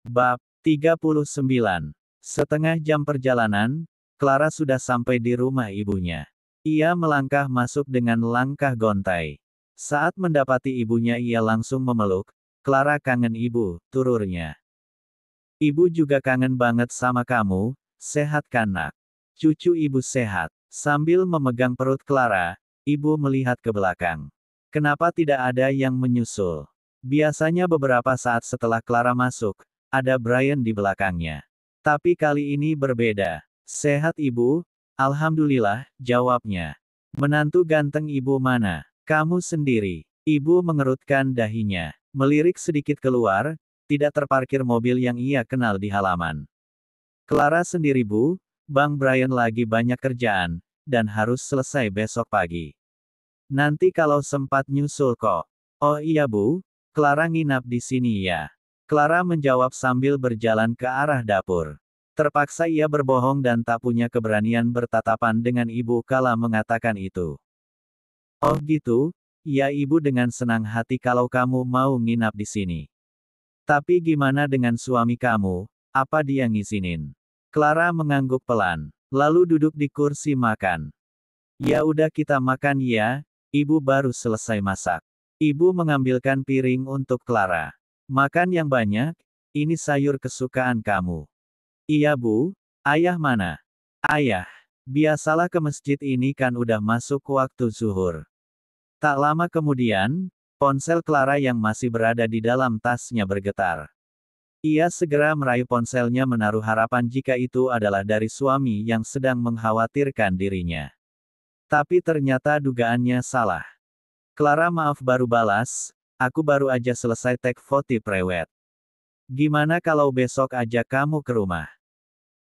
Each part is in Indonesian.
Bab 39. Setengah jam perjalanan, Clara sudah sampai di rumah ibunya. Ia melangkah masuk dengan langkah gontai. Saat mendapati ibunya ia langsung memeluk. Clara kangen ibu, tururnya. Ibu juga kangen banget sama kamu, sehat kan nak? Cucu ibu sehat. Sambil memegang perut Clara, ibu melihat ke belakang. Kenapa tidak ada yang menyusul? Biasanya beberapa saat setelah Clara masuk, ada Brian di belakangnya. Tapi kali ini berbeda. Sehat ibu? Alhamdulillah, jawabnya. Menantu ganteng ibu mana? Kamu sendiri. Ibu mengerutkan dahinya. Melirik sedikit keluar, tidak terparkir mobil yang ia kenal di halaman. Clara sendiri bu, Bang Brian lagi banyak kerjaan, dan harus selesai besok pagi. Nanti kalau sempat nyusul kok. Oh iya bu, Clara nginap di sini ya. Clara menjawab sambil berjalan ke arah dapur. Terpaksa ia berbohong dan tak punya keberanian bertatapan dengan ibu kala mengatakan itu. Oh gitu, ya ibu dengan senang hati kalau kamu mau nginap di sini. Tapi gimana dengan suami kamu, apa dia ngizinin? Clara mengangguk pelan, lalu duduk di kursi makan. Ya udah kita makan ya, ibu baru selesai masak. Ibu mengambilkan piring untuk Clara. Makan yang banyak, ini sayur kesukaan kamu. Iya bu, ayah mana? Ayah, biasalah ke masjid ini kan udah masuk waktu zuhur. Tak lama kemudian, ponsel Clara yang masih berada di dalam tasnya bergetar. Ia segera meraih ponselnya menaruh harapan jika itu adalah dari suami yang sedang mengkhawatirkan dirinya. Tapi ternyata dugaannya salah. Clara maaf baru balas, aku baru aja selesai take foto prewed. Gimana kalau besok aja kamu ke rumah?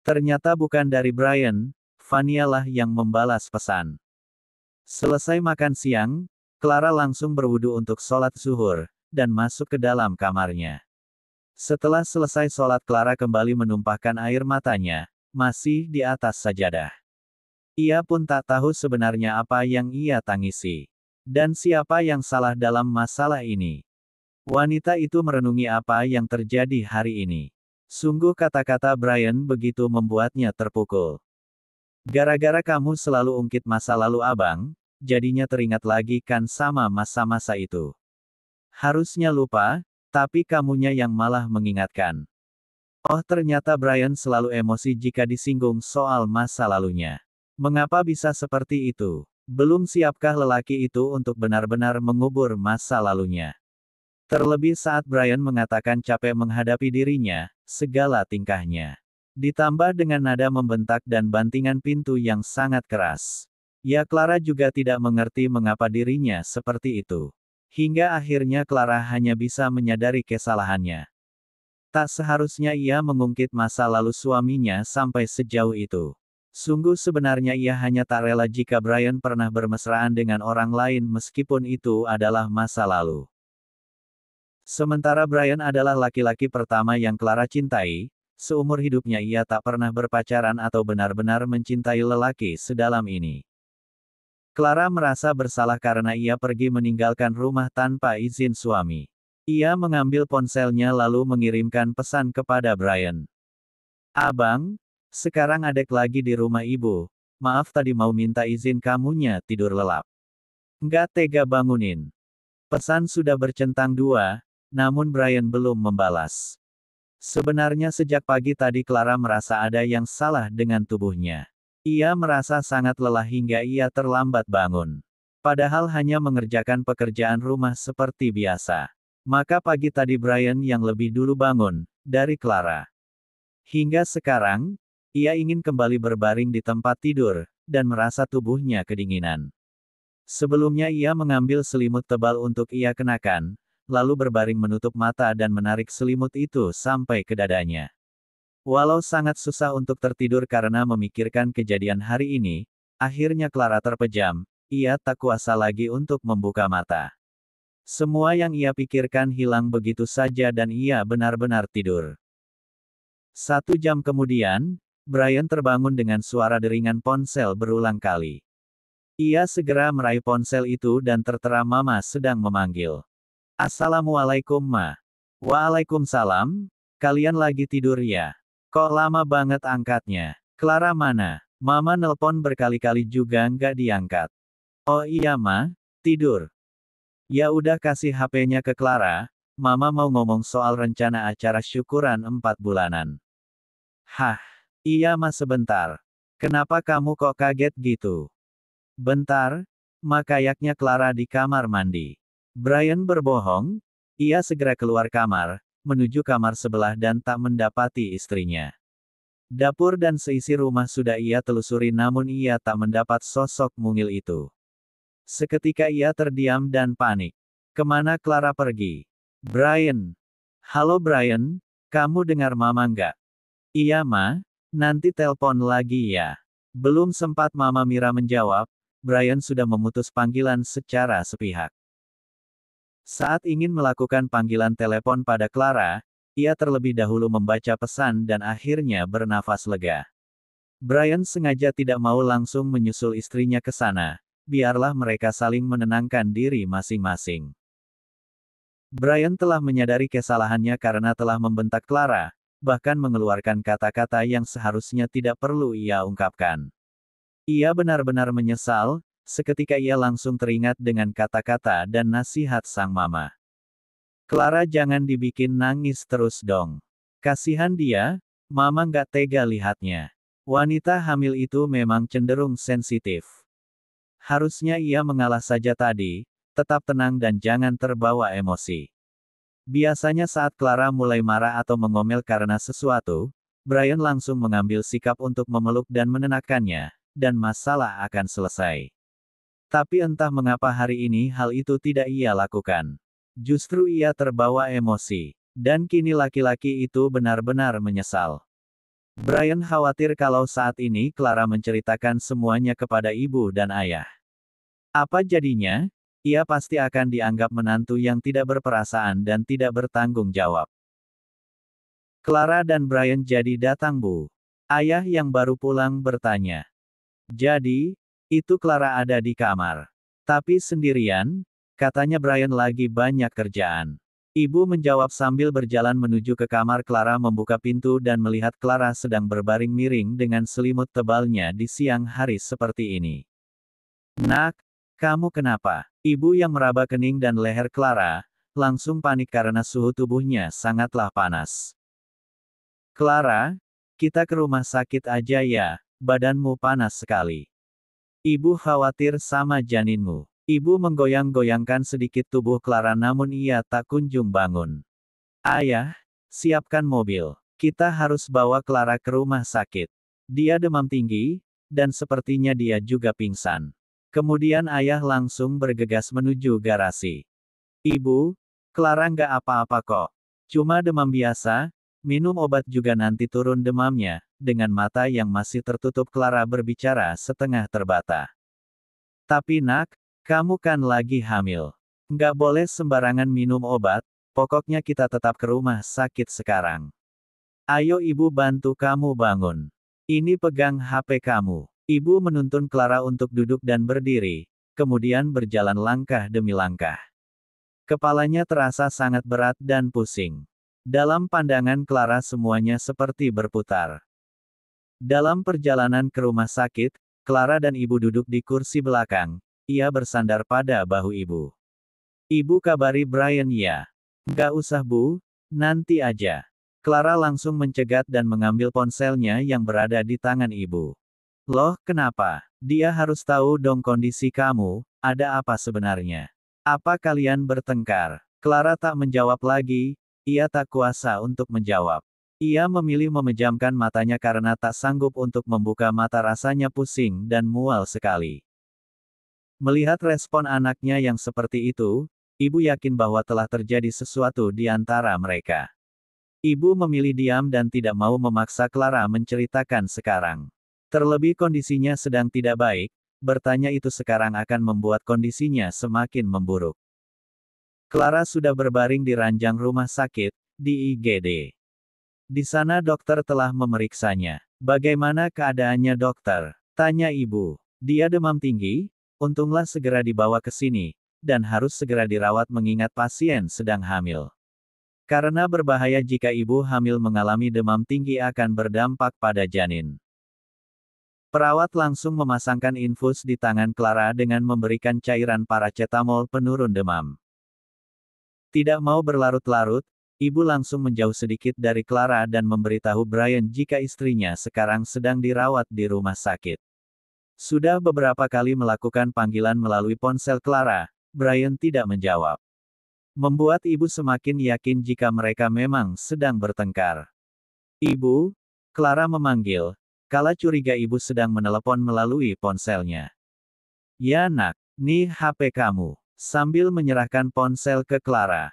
Ternyata bukan dari Brian, Vania lah yang membalas pesan. Selesai makan siang, Clara langsung berwudu untuk sholat zuhur, dan masuk ke dalam kamarnya. Setelah selesai sholat Clara kembali menumpahkan air matanya, masih di atas sajadah. Ia pun tak tahu sebenarnya apa yang ia tangisi. Dan siapa yang salah dalam masalah ini. Wanita itu merenungi apa yang terjadi hari ini. Sungguh kata-kata Brian begitu membuatnya terpukul. Gara-gara kamu selalu ungkit masa lalu abang, jadinya teringat lagi kan sama masa-masa itu. Harusnya lupa, tapi kamunya yang malah mengingatkan. Oh ternyata Brian selalu emosi jika disinggung soal masa lalunya. Mengapa bisa seperti itu? Belum siapkah lelaki itu untuk benar-benar mengubur masa lalunya? Terlebih saat Brian mengatakan capek menghadapi dirinya, segala tingkahnya. Ditambah dengan nada membentak dan bantingan pintu yang sangat keras. Ya Clara juga tidak mengerti mengapa dirinya seperti itu. Hingga akhirnya Clara hanya bisa menyadari kesalahannya. Tak seharusnya ia mengungkit masa lalu suaminya sampai sejauh itu. Sungguh sebenarnya ia hanya tak rela jika Brian pernah bermesraan dengan orang lain meskipun itu adalah masa lalu. Sementara Brian adalah laki-laki pertama yang Clara cintai, seumur hidupnya ia tak pernah berpacaran atau benar-benar mencintai lelaki sedalam ini. Clara merasa bersalah karena ia pergi meninggalkan rumah tanpa izin suami. Ia mengambil ponselnya lalu mengirimkan pesan kepada Brian. Abang, sekarang adek lagi di rumah ibu. Maaf tadi mau minta izin kamunya tidur lelap. Nggak tega bangunin. Pesan sudah bercentang dua, namun Brian belum membalas. Sebenarnya sejak pagi tadi Clara merasa ada yang salah dengan tubuhnya. Ia merasa sangat lelah hingga ia terlambat bangun. Padahal hanya mengerjakan pekerjaan rumah seperti biasa. Maka pagi tadi Brian yang lebih dulu bangun, dari Clara. Hingga sekarang, ia ingin kembali berbaring di tempat tidur, dan merasa tubuhnya kedinginan. Sebelumnya ia mengambil selimut tebal untuk ia kenakan, lalu berbaring menutup mata dan menarik selimut itu sampai ke dadanya. Walau sangat susah untuk tertidur karena memikirkan kejadian hari ini, akhirnya Clara terpejam, ia tak kuasa lagi untuk membuka mata. Semua yang ia pikirkan hilang begitu saja dan ia benar-benar tidur. 1 jam kemudian, Brian terbangun dengan suara deringan ponsel berulang kali. Ia segera meraih ponsel itu dan tertera Mama sedang memanggil. Assalamualaikum Ma. Waalaikumsalam. kalian lagi tidur ya? Kok lama banget angkatnya? Clara mana? Mama nelpon berkali-kali juga nggak diangkat. Oh iya Ma, tidur. Ya udah kasih HP-nya ke Clara, Mama mau ngomong soal rencana acara syukuran 4 bulanan. Hah, iya Ma sebentar. Kenapa kamu kok kaget gitu? Bentar, Ma kayaknya Clara di kamar mandi. Brian berbohong, ia segera keluar kamar, menuju kamar sebelah dan tak mendapati istrinya. Dapur dan seisi rumah sudah ia telusuri namun ia tak mendapat sosok mungil itu. Seketika ia terdiam dan panik. Kemana Clara pergi? Brian. Halo Brian, kamu dengar Mama nggak? Iya Ma, nanti telpon lagi ya. Belum sempat Mama Mira menjawab, Brian sudah memutus panggilan secara sepihak. Saat ingin melakukan panggilan telepon pada Clara, ia terlebih dahulu membaca pesan dan akhirnya bernafas lega. Brian sengaja tidak mau langsung menyusul istrinya ke sana, biarlah mereka saling menenangkan diri masing-masing. Brian telah menyadari kesalahannya karena telah membentak Clara, bahkan mengeluarkan kata-kata yang seharusnya tidak perlu ia ungkapkan. Ia benar-benar menyesal, seketika ia langsung teringat dengan kata-kata dan nasihat sang mama. Clara jangan dibikin nangis terus dong. Kasihan dia, Mama nggak tega lihatnya. Wanita hamil itu memang cenderung sensitif. Harusnya ia mengalah saja tadi, tetap tenang dan jangan terbawa emosi. Biasanya saat Clara mulai marah atau mengomel karena sesuatu, Brian langsung mengambil sikap untuk memeluk dan menenangkannya, dan masalah akan selesai. Tapi entah mengapa hari ini hal itu tidak ia lakukan. Justru ia terbawa emosi. Dan kini laki-laki itu benar-benar menyesal. Brian khawatir kalau saat ini Clara menceritakan semuanya kepada ibu dan ayah. Apa jadinya? Ia pasti akan dianggap menantu yang tidak berperasaan dan tidak bertanggung jawab. Clara dan Brian jadi datang Bu. Ayah yang baru pulang bertanya. Jadi, itu Clara ada di kamar. Tapi sendirian? Katanya Brian lagi banyak kerjaan. Ibu menjawab sambil berjalan menuju ke kamar. Clara membuka pintu dan melihat Clara sedang berbaring miring dengan selimut tebalnya di siang hari seperti ini. Nak, kamu kenapa? Ibu yang meraba kening dan leher Clara, langsung panik karena suhu tubuhnya sangatlah panas. Clara, kita ke rumah sakit aja ya, badanmu panas sekali. Ibu khawatir sama janinmu. Ibu menggoyang-goyangkan sedikit tubuh Clara namun ia tak kunjung bangun. Ayah, siapkan mobil. Kita harus bawa Clara ke rumah sakit. Dia demam tinggi, dan sepertinya dia juga pingsan. Kemudian ayah langsung bergegas menuju garasi. Ibu, Clara nggak apa-apa kok. Cuma demam biasa, minum obat juga nanti turun demamnya. Dengan mata yang masih tertutup Clara berbicara setengah terbata. Tapi nak, kamu kan lagi hamil. Nggak boleh sembarangan minum obat, pokoknya kita tetap ke rumah sakit sekarang. Ayo ibu bantu kamu bangun. Ini pegang HP kamu. Ibu menuntun Clara untuk duduk dan berdiri, kemudian berjalan langkah demi langkah. Kepalanya terasa sangat berat dan pusing. Dalam pandangan Clara semuanya seperti berputar. Dalam perjalanan ke rumah sakit, Clara dan ibu duduk di kursi belakang. Ia bersandar pada bahu ibu. Ibu kabari Brian ya. Nggak usah Bu, nanti aja. Clara langsung mencegat dan mengambil ponselnya yang berada di tangan ibu. Loh, kenapa? Dia harus tahu dong kondisi kamu, ada apa sebenarnya? Apa kalian bertengkar? Clara tak menjawab lagi, ia tak kuasa untuk menjawab. Ia memilih memejamkan matanya karena tak sanggup untuk membuka mata, rasanya pusing dan mual sekali. Melihat respon anaknya yang seperti itu, ibu yakin bahwa telah terjadi sesuatu di antara mereka. Ibu memilih diam dan tidak mau memaksa Clara menceritakan sekarang. Terlebih kondisinya sedang tidak baik, bertanya itu sekarang akan membuat kondisinya semakin memburuk. Clara sudah berbaring di ranjang rumah sakit, di IGD. Di sana dokter telah memeriksanya. Bagaimana keadaannya dokter? Tanya ibu. Dia demam tinggi? Untunglah segera dibawa ke sini, dan harus segera dirawat mengingat pasien sedang hamil. Karena berbahaya jika ibu hamil mengalami demam tinggi akan berdampak pada janin. Perawat langsung memasangkan infus di tangan Clara dengan memberikan cairan paracetamol penurun demam. Tidak mau berlarut-larut, ibu langsung menjauh sedikit dari Clara dan memberitahu Brian jika istrinya sekarang sedang dirawat di rumah sakit. Sudah beberapa kali melakukan panggilan melalui ponsel Clara, Brian tidak menjawab. Membuat ibu semakin yakin jika mereka memang sedang bertengkar. Ibu, Clara memanggil, kala curiga ibu sedang menelepon melalui ponselnya. Ya nak, nih HP kamu. Sambil menyerahkan ponsel ke Clara.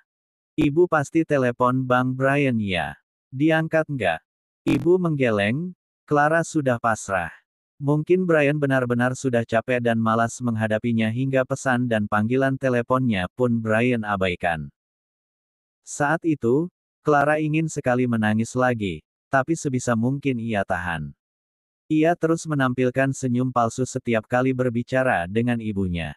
Ibu pasti telepon Bang Brian ya. Diangkat nggak? Ibu menggeleng, Clara sudah pasrah. Mungkin Brian benar-benar sudah capek dan malas menghadapinya hingga pesan dan panggilan teleponnya pun Brian abaikan. Saat itu, Clara ingin sekali menangis lagi, tapi sebisa mungkin ia tahan. Ia terus menampilkan senyum palsu setiap kali berbicara dengan ibunya.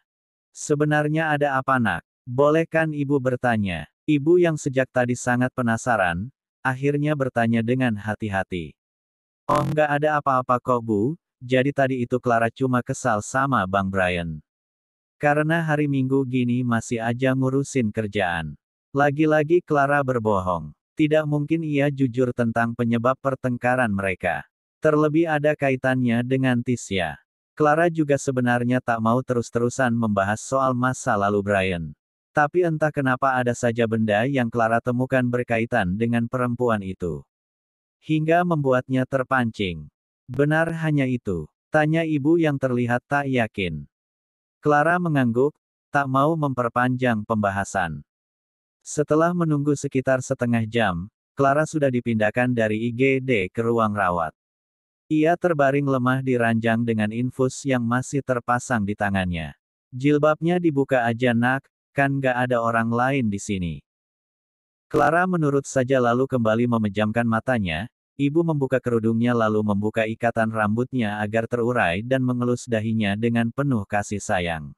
Sebenarnya ada apa nak? Boleh kan ibu bertanya? Ibu yang sejak tadi sangat penasaran, akhirnya bertanya dengan hati-hati. Oh nggak ada apa-apa kok bu, jadi tadi itu Clara cuma kesal sama Bang Brian. Karena hari Minggu gini masih aja ngurusin kerjaan. Lagi-lagi Clara berbohong. Tidak mungkin ia jujur tentang penyebab pertengkaran mereka. Terlebih ada kaitannya dengan Tisya. Clara juga sebenarnya tak mau terus-terusan membahas soal masa lalu Brian. Tapi entah kenapa ada saja benda yang Clara temukan berkaitan dengan perempuan itu. Hingga membuatnya terpancing. Benar hanya itu? Tanya ibu yang terlihat tak yakin. Clara mengangguk, tak mau memperpanjang pembahasan. Setelah menunggu sekitar setengah jam, Clara sudah dipindahkan dari IGD ke ruang rawat. Ia terbaring lemah di ranjang dengan infus yang masih terpasang di tangannya. Jilbabnya dibuka aja nak, kan gak ada orang lain di sini. Clara menurut saja lalu kembali memejamkan matanya, ibu membuka kerudungnya lalu membuka ikatan rambutnya agar terurai dan mengelus dahinya dengan penuh kasih sayang.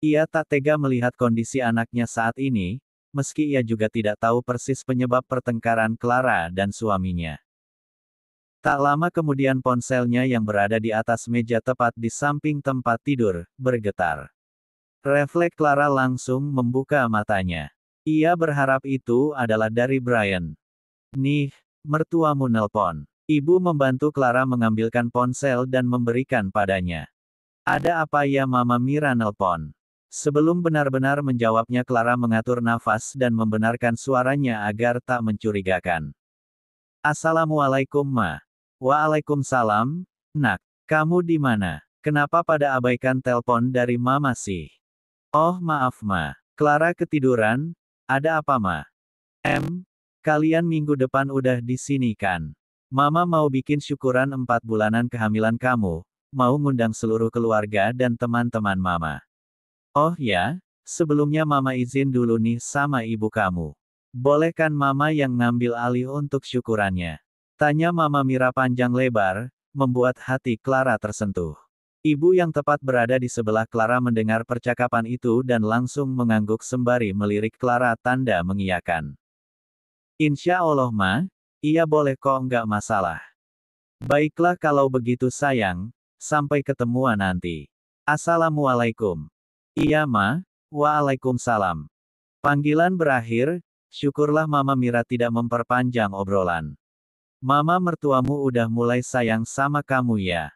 Ia tak tega melihat kondisi anaknya saat ini, meski ia juga tidak tahu persis penyebab pertengkaran Clara dan suaminya. Tak lama kemudian ponselnya yang berada di atas meja tepat di samping tempat tidur, bergetar. Refleks Clara langsung membuka matanya. Ia berharap itu adalah dari Brian. Nih, mertuamu nelpon. Ibu membantu Clara mengambilkan ponsel dan memberikan padanya. Ada apa ya Mama Mira nelpon? Sebelum benar-benar menjawabnya Clara mengatur nafas dan membenarkan suaranya agar tak mencurigakan. Assalamualaikum Ma. Waalaikumsalam, nak, kamu di mana? Kenapa pada abaikan telepon dari Mama sih? Oh maaf Ma, Clara ketiduran, ada apa Ma? Kalian minggu depan udah di sini kan? Mama mau bikin syukuran 4 bulanan kehamilan kamu, mau ngundang seluruh keluarga dan teman-teman Mama. Oh ya, sebelumnya Mama izin dulu nih sama ibu kamu. Boleh kan Mama yang ngambil alih untuk syukurannya? Tanya Mama Mira panjang lebar, membuat hati Clara tersentuh. Ibu yang tepat berada di sebelah Clara mendengar percakapan itu dan langsung mengangguk sembari melirik Clara tanda mengiyakan. Insya Allah Ma, iya boleh kok nggak masalah. Baiklah kalau begitu sayang, sampai ketemuan nanti. Assalamualaikum. Iya Ma, waalaikumsalam. Panggilan berakhir, syukurlah Mama Mira tidak memperpanjang obrolan. Mama mertuamu udah mulai sayang sama kamu ya.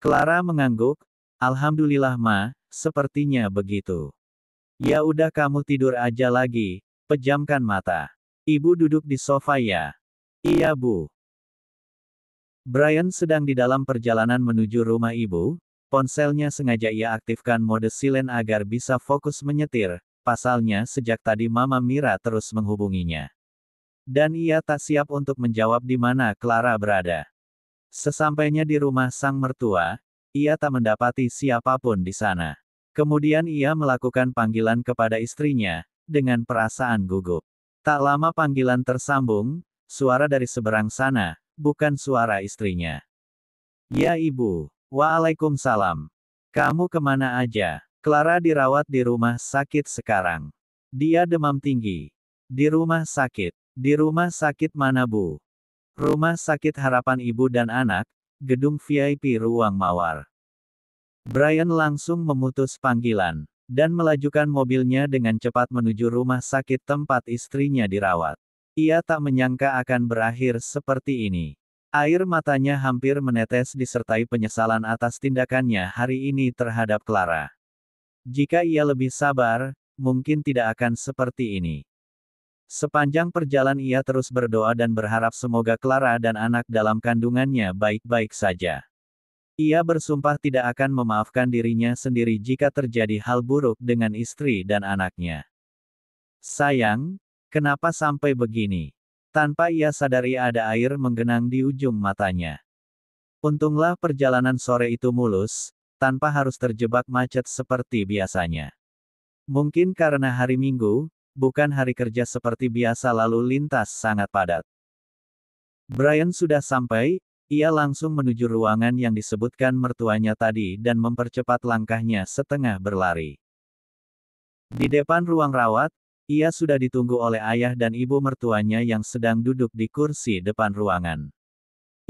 Clara mengangguk, Alhamdulillah Ma, sepertinya begitu. Ya udah kamu tidur aja lagi, pejamkan mata. Ibu duduk di sofa ya. Iya Bu. Brian sedang di dalam perjalanan menuju rumah ibu, ponselnya sengaja ia aktifkan mode silent agar bisa fokus menyetir, pasalnya sejak tadi Mama Mira terus menghubunginya. Dan ia tak siap untuk menjawab di mana Clara berada. Sesampainya di rumah sang mertua, ia tak mendapati siapapun di sana. Kemudian ia melakukan panggilan kepada istrinya, dengan perasaan gugup. Tak lama panggilan tersambung, suara dari seberang sana, bukan suara istrinya. Ya ibu, waalaikumsalam. Kamu kemana aja? Clara dirawat di rumah sakit sekarang. Dia demam tinggi. Di rumah sakit. Di rumah sakit mana, Bu? Rumah sakit Harapan Ibu dan Anak, gedung VIP ruang mawar. Brian langsung memutus panggilan, dan melajukan mobilnya dengan cepat menuju rumah sakit tempat istrinya dirawat. Ia tak menyangka akan berakhir seperti ini. Air matanya hampir menetes disertai penyesalan atas tindakannya hari ini terhadap Clara. Jika ia lebih sabar, mungkin tidak akan seperti ini. Sepanjang perjalanan ia terus berdoa dan berharap semoga Clara dan anak dalam kandungannya baik-baik saja. Ia bersumpah tidak akan memaafkan dirinya sendiri jika terjadi hal buruk dengan istri dan anaknya. Sayang, kenapa sampai begini? Tanpa ia sadari ada air menggenang di ujung matanya. Untunglah perjalanan sore itu mulus, tanpa harus terjebak macet seperti biasanya. Mungkin karena hari Minggu, bukan hari kerja seperti biasa lalu lintas sangat padat. Brian sudah sampai, ia langsung menuju ruangan yang disebutkan mertuanya tadi dan mempercepat langkahnya setengah berlari. Di depan ruang rawat, ia sudah ditunggu oleh ayah dan ibu mertuanya yang sedang duduk di kursi depan ruangan.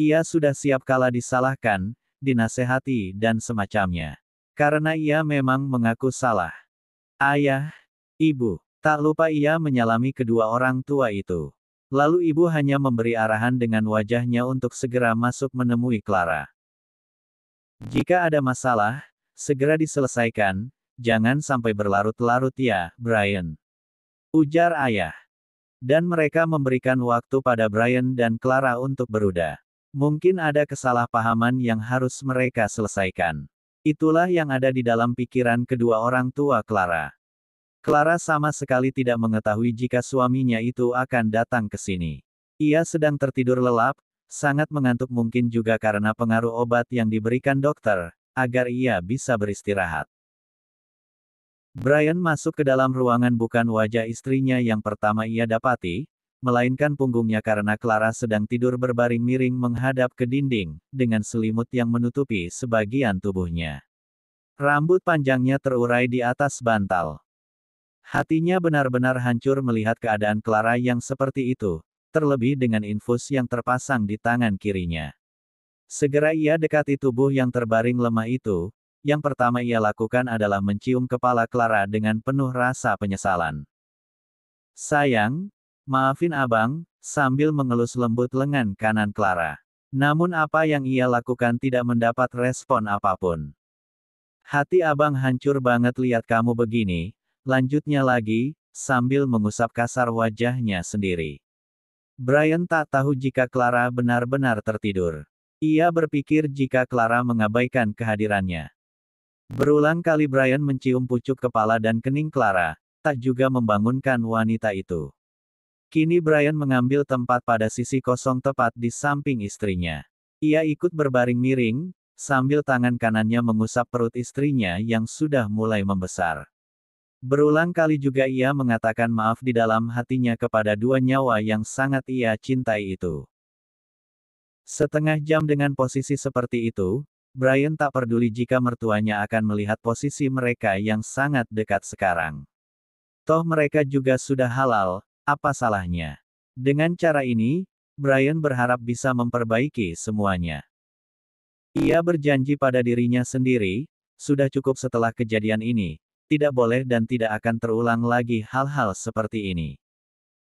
Ia sudah siap kala disalahkan, dinasehati dan semacamnya. Karena ia memang mengaku salah. Ayah, ibu. Tak lupa ia menyalami kedua orang tua itu. Lalu ibu hanya memberi arahan dengan wajahnya untuk segera masuk menemui Clara. Jika ada masalah, segera diselesaikan, jangan sampai berlarut-larut ya, Brian. Ujar ayah. Dan mereka memberikan waktu pada Brian dan Clara untuk berudah. Mungkin ada kesalahpahaman yang harus mereka selesaikan. Itulah yang ada di dalam pikiran kedua orang tua Clara. Clara sama sekali tidak mengetahui jika suaminya itu akan datang ke sini. Ia sedang tertidur lelap, sangat mengantuk mungkin juga karena pengaruh obat yang diberikan dokter, agar ia bisa beristirahat. Brian masuk ke dalam ruangan bukan wajah istrinya yang pertama ia dapati, melainkan punggungnya karena Clara sedang tidur berbaring miring menghadap ke dinding, dengan selimut yang menutupi sebagian tubuhnya. Rambut panjangnya terurai di atas bantal. Hatinya benar-benar hancur melihat keadaan Clara yang seperti itu, terlebih dengan infus yang terpasang di tangan kirinya. Segera ia dekati tubuh yang terbaring lemah itu, yang pertama ia lakukan adalah mencium kepala Clara dengan penuh rasa penyesalan. Sayang, maafin abang, sambil mengelus lembut lengan kanan Clara. Namun apa yang ia lakukan tidak mendapat respon apapun. Hati abang hancur banget lihat kamu begini. Lanjutnya lagi, sambil mengusap kasar wajahnya sendiri. Brian tak tahu jika Clara benar-benar tertidur. Ia berpikir jika Clara mengabaikan kehadirannya. Berulang kali Brian mencium pucuk kepala dan kening Clara, tak juga membangunkan wanita itu. Kini Brian mengambil tempat pada sisi kosong tepat di samping istrinya. Ia ikut berbaring miring, sambil tangan kanannya mengusap perut istrinya yang sudah mulai membesar. Berulang kali juga ia mengatakan maaf di dalam hatinya kepada dua nyawa yang sangat ia cintai itu. Setengah jam dengan posisi seperti itu, Brian tak peduli jika mertuanya akan melihat posisi mereka yang sangat dekat sekarang. Toh mereka juga sudah halal, apa salahnya? Dengan cara ini, Brian berharap bisa memperbaiki semuanya. Ia berjanji pada dirinya sendiri, sudah cukup setelah kejadian ini. Tidak boleh dan tidak akan terulang lagi hal-hal seperti ini.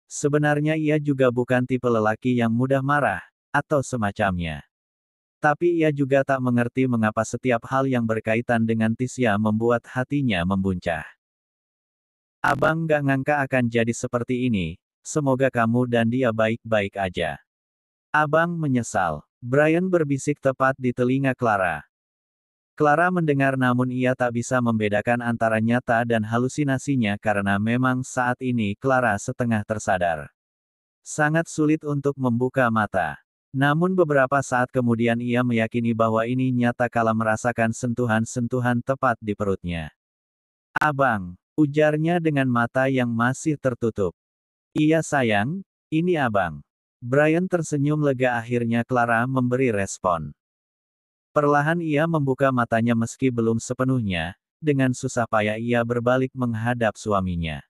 Sebenarnya ia juga bukan tipe lelaki yang mudah marah, atau semacamnya. Tapi ia juga tak mengerti mengapa setiap hal yang berkaitan dengan Tisya membuat hatinya membuncah. Abang gak ngangka akan jadi seperti ini, semoga kamu dan dia baik-baik aja. Abang menyesal. Brian berbisik tepat di telinga Clara. Clara mendengar namun ia tak bisa membedakan antara nyata dan halusinasinya karena memang saat ini Clara setengah tersadar. Sangat sulit untuk membuka mata. Namun beberapa saat kemudian ia meyakini bahwa ini nyata kala merasakan sentuhan-sentuhan tepat di perutnya. Abang, ujarnya dengan mata yang masih tertutup. Iya sayang, ini abang. Brian tersenyum lega akhirnya Clara memberi respon. Perlahan ia membuka matanya meski belum sepenuhnya, dengan susah payah ia berbalik menghadap suaminya.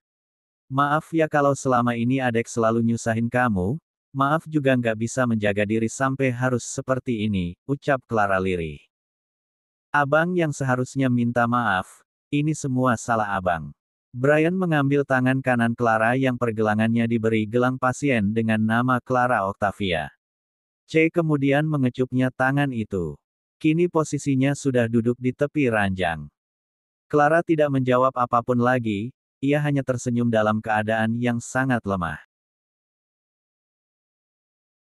Maaf ya kalau selama ini adek selalu nyusahin kamu, maaf juga nggak bisa menjaga diri sampai harus seperti ini, ucap Clara lirih. Abang yang seharusnya minta maaf, ini semua salah abang. Brian mengambil tangan kanan Clara yang pergelangannya diberi gelang pasien dengan nama Clara Octavia. C kemudian mengecupnya tangan itu. Kini posisinya sudah duduk di tepi ranjang. Clara tidak menjawab apapun lagi, ia hanya tersenyum dalam keadaan yang sangat lemah.